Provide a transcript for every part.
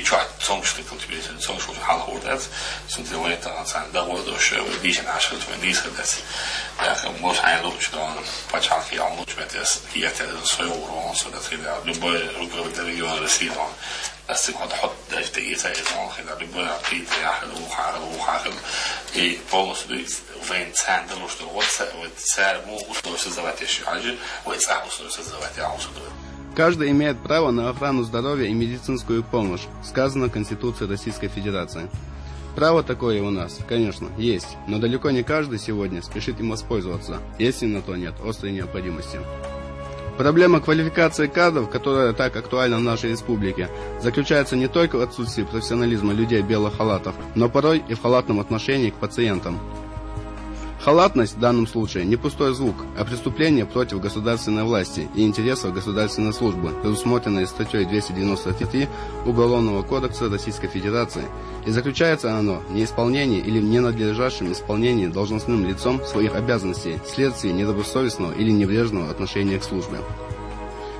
try functionally cultivated social hall that's something like that and that was the show with these national to these that's most high look on початки он лучше это я это своего уровня so that любой регион России بس كنت احط اشتكي زي كده بيبقى في تاخد وحاخد и полностью وين центр что вот царь мог создавать еще один вот царь создавать Каждый имеет право на охрану здоровья и медицинскую помощь, сказано в Конституции Российской Федерации. Право такое у нас, конечно, есть, но далеко не каждый сегодня спешит им воспользоваться, если на то нет острой необходимости. Проблема квалификации кадров, которая так актуальна в нашей республике, заключается не только в отсутствии профессионализма людей в белых халатах, но порой и в халатном отношении к пациентам. Халатность в данном случае не пустой звук, а преступление против государственной власти и интересов государственной службы, предусмотренное статьей 293 Уголовного кодекса Российской Федерации, и заключается оно в неисполнении или в ненадлежащем исполнении должностным лицом своих обязанностей вследствие недобросовестного или небрежного отношения к службе.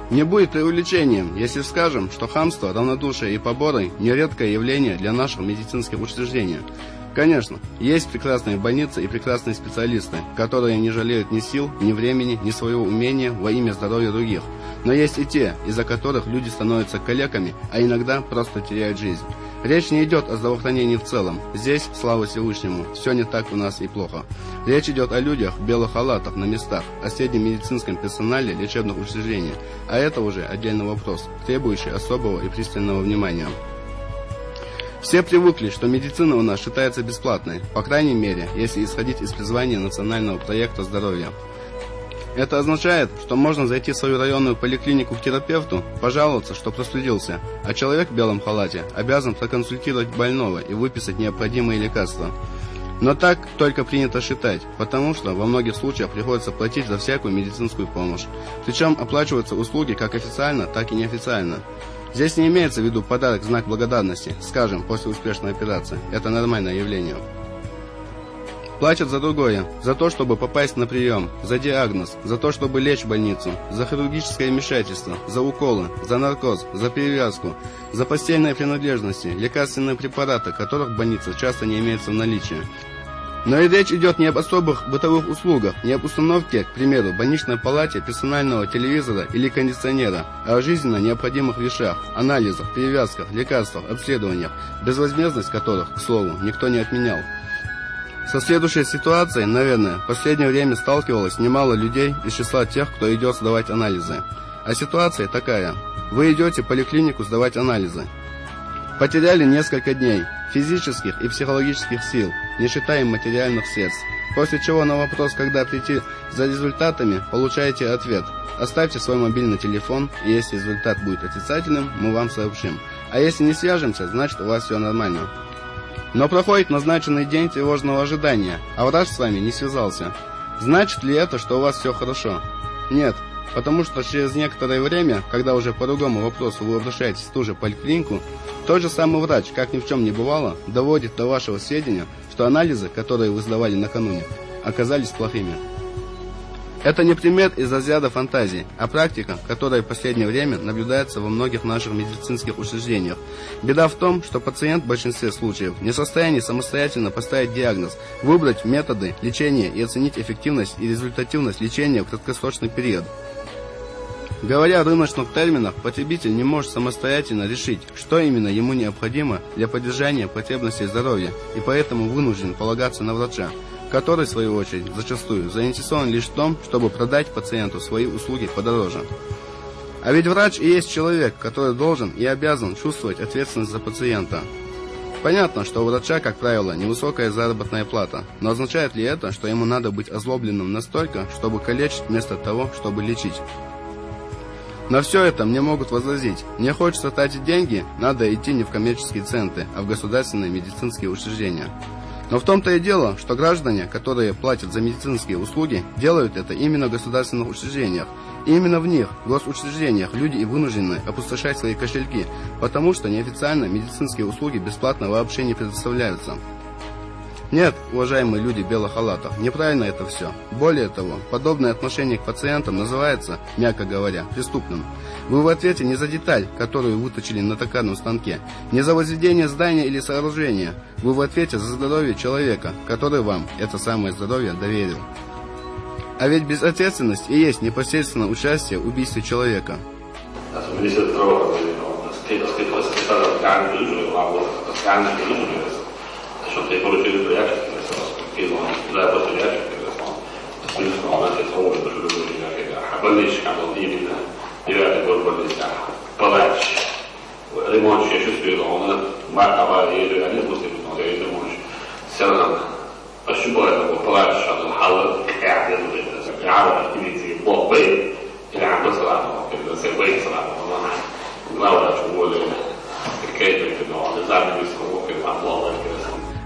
Не будет преувеличением, если скажем, что хамство, равнодушие и поборы – нередкое явление для наших медицинских учреждений. Конечно, есть прекрасные больницы и прекрасные специалисты, которые не жалеют ни сил, ни времени, ни своего умения во имя здоровья других. Но есть и те, из-за которых люди становятся калеками, а иногда просто теряют жизнь. Речь не идет о здравоохранении в целом. Здесь, слава Всевышнему, все не так у нас и плохо. Речь идет о людях в белых халатах на местах, о среднем медицинском персонале лечебных учреждений. А это уже отдельный вопрос, требующий особого и пристального внимания. Все привыкли, что медицина у нас считается бесплатной, по крайней мере, если исходить из призвания национального проекта здоровья. Это означает, что можно зайти в свою районную поликлинику к терапевту, пожаловаться, что простудился, а человек в белом халате обязан проконсультировать больного и выписать необходимые лекарства. Но так только принято считать, потому что во многих случаях приходится платить за всякую медицинскую помощь. Причем оплачиваются услуги как официально, так и неофициально. Здесь не имеется в виду подарок в знак благодарности, скажем, после успешной операции. Это нормальное явление. Платят за другое, за то, чтобы попасть на прием, за диагноз, за то, чтобы лечь в больницу, за хирургическое вмешательство, за уколы, за наркоз, за перевязку, за постельные принадлежности, лекарственные препараты, которых в больнице часто не имеется в наличии. Но и речь идет не об особых бытовых услугах, не об установке, к примеру, в больничной палате персонального телевизора или кондиционера, а о жизненно необходимых вещах, анализах, перевязках, лекарствах, обследованиях, безвозмездность которых, к слову, никто не отменял. Со следующей ситуацией, наверное, в последнее время сталкивалось немало людей из числа тех, кто идет сдавать анализы. А ситуация такая. Вы идете в поликлинику сдавать анализы. Потеряли несколько дней физических и психологических сил, не считая материальных средств. После чего на вопрос, когда прийти за результатами, получаете ответ. Оставьте свой мобильный телефон, и если результат будет отрицательным, мы вам сообщим. А если не свяжемся, значит у вас все нормально. Но проходит назначенный день тревожного ожидания, а врач с вами не связался. Значит ли это, что у вас все хорошо? Нет. Потому что через некоторое время, когда уже по другому вопросу вы обращаетесь в ту же поликлинику, тот же самый врач, как ни в чем не бывало, доводит до вашего сведения, что анализы, которые вы сдавали накануне, оказались плохими. Это не пример из разряда фантазии, а практика, которая в последнее время наблюдается во многих наших медицинских учреждениях. Беда в том, что пациент в большинстве случаев не в состоянии самостоятельно поставить диагноз, выбрать методы лечения и оценить эффективность и результативность лечения в краткосрочный период. Говоря о рыночных терминах, потребитель не может самостоятельно решить, что именно ему необходимо для поддержания потребностей здоровья, и поэтому вынужден полагаться на врача, который, в свою очередь, зачастую заинтересован лишь в том, чтобы продать пациенту свои услуги подороже. А ведь врач и есть человек, который должен и обязан чувствовать ответственность за пациента. Понятно, что у врача, как правило, невысокая заработная плата, но означает ли это, что ему надо быть озлобленным настолько, чтобы калечить вместо того, чтобы лечить? На все это мне могут возразить: мне хочется тратить деньги, надо идти не в коммерческие центры, а в государственные медицинские учреждения. Но в том-то и дело, что граждане, которые платят за медицинские услуги, делают это именно в государственных учреждениях. И именно в них, в госучреждениях, люди и вынуждены опустошать свои кошельки, потому что неофициально медицинские услуги бесплатно вообще не предоставляются. Нет, уважаемые люди в белых халатах, неправильно это все. Более того, подобное отношение к пациентам называется, мягко говоря, преступным. Вы в ответе не за деталь, которую выточили на токарном станке, не за возведение здания или сооружения. Вы в ответе за здоровье человека, который вам это самое здоровье доверил. А ведь безответственность и есть непосредственное участие в убийстве человека.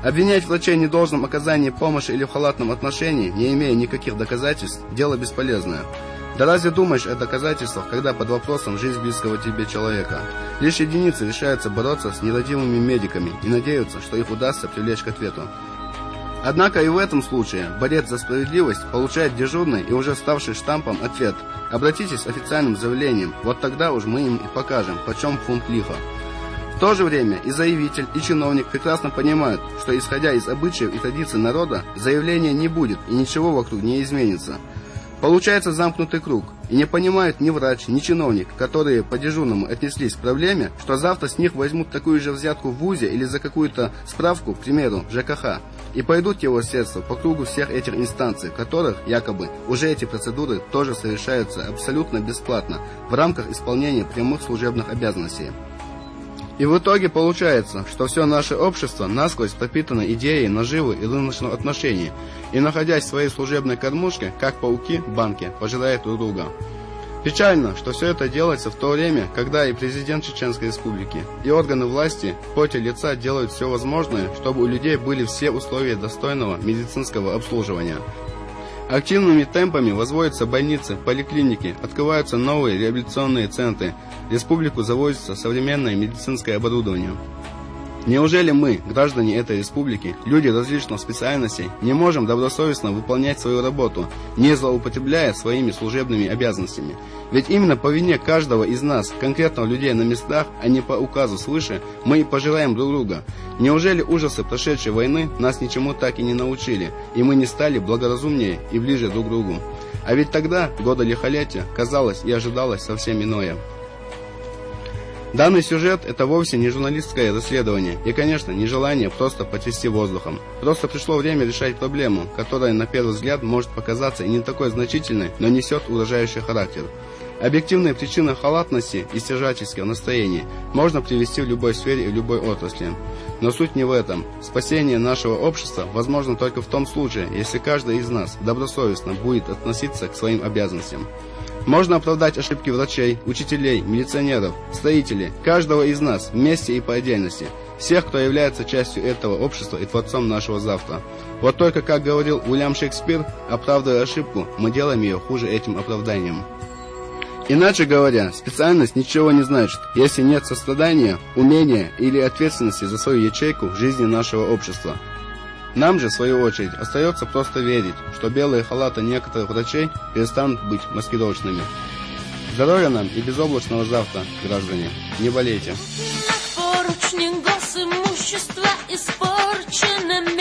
Обвинять врачей в недолжном оказании помощи или в халатном отношении, не имея никаких доказательств, дело бесполезное. Да разве думаешь о доказательствах, когда под вопросом жизнь близкого тебе человека? Лишь единицы решаются бороться с нерадивыми медиками и надеются, что их удастся привлечь к ответу. Однако и в этом случае борец за справедливость получает дежурный и уже ставший штампом ответ: обратитесь с официальным заявлением, вот тогда уж мы им и покажем, почем фунт лиха. В то же время и заявитель, и чиновник прекрасно понимают, что исходя из обычаев и традиций народа, заявления не будет и ничего вокруг не изменится. Получается замкнутый круг, и не понимают ни врач, ни чиновник, которые по дежурному отнеслись к проблеме, что завтра с них возьмут такую же взятку в ВУЗе или за какую-то справку, к примеру, ЖКХ, и пойдут его средства по кругу всех этих инстанций, в которых, якобы, уже эти процедуры тоже совершаются абсолютно бесплатно в рамках исполнения прямых служебных обязанностей. И в итоге получается, что все наше общество насквозь пропитано идеей наживы и рыночного отношения, и, находясь в своей служебной кормушке, как пауки в банке, пожирает друг друга. Печально, что все это делается в то время, когда и президент Чеченской Республики, и органы власти в поте лица делают все возможное, чтобы у людей были все условия достойного медицинского обслуживания. Активными темпами возводятся больницы, поликлиники, открываются новые реабилитационные центры, в республику завозится современное медицинское оборудование. Неужели мы, граждане этой республики, люди различных специальностей, не можем добросовестно выполнять свою работу, не злоупотребляя своими служебными обязанностями? Ведь именно по вине каждого из нас, конкретно людей на местах, а не по указу свыше, мы и пожираем друг друга. Неужели ужасы прошедшей войны нас ничему так и не научили, и мы не стали благоразумнее и ближе друг к другу? А ведь тогда, годы лихолетия, казалось и ожидалось совсем иное. Данный сюжет – это вовсе не журналистское расследование и, конечно, не желание просто потрясти воздухом. Просто пришло время решать проблему, которая на первый взгляд может показаться и не такой значительной, но несет угрожающий характер. Объективные причины халатности и стяжательского настроения можно привести в любой сфере и в любой отрасли. Но суть не в этом. Спасение нашего общества возможно только в том случае, если каждый из нас добросовестно будет относиться к своим обязанностям. Можно оправдать ошибки врачей, учителей, милиционеров, строителей, каждого из нас вместе и по отдельности, всех, кто является частью этого общества и творцом нашего завтра. Вот только, как говорил Уильям Шекспир, оправдывая ошибку, мы делаем ее хуже этим оправданием. Иначе говоря, специальность ничего не значит, если нет сострадания, умения или ответственности за свою ячейку в жизни нашего общества. Нам же, в свою очередь, остается просто верить, что белые халаты некоторых врачей перестанут быть маскировочными. Здоровья нам и безоблачного завтра, граждане. Не болейте. Поручни гос имущества испорченным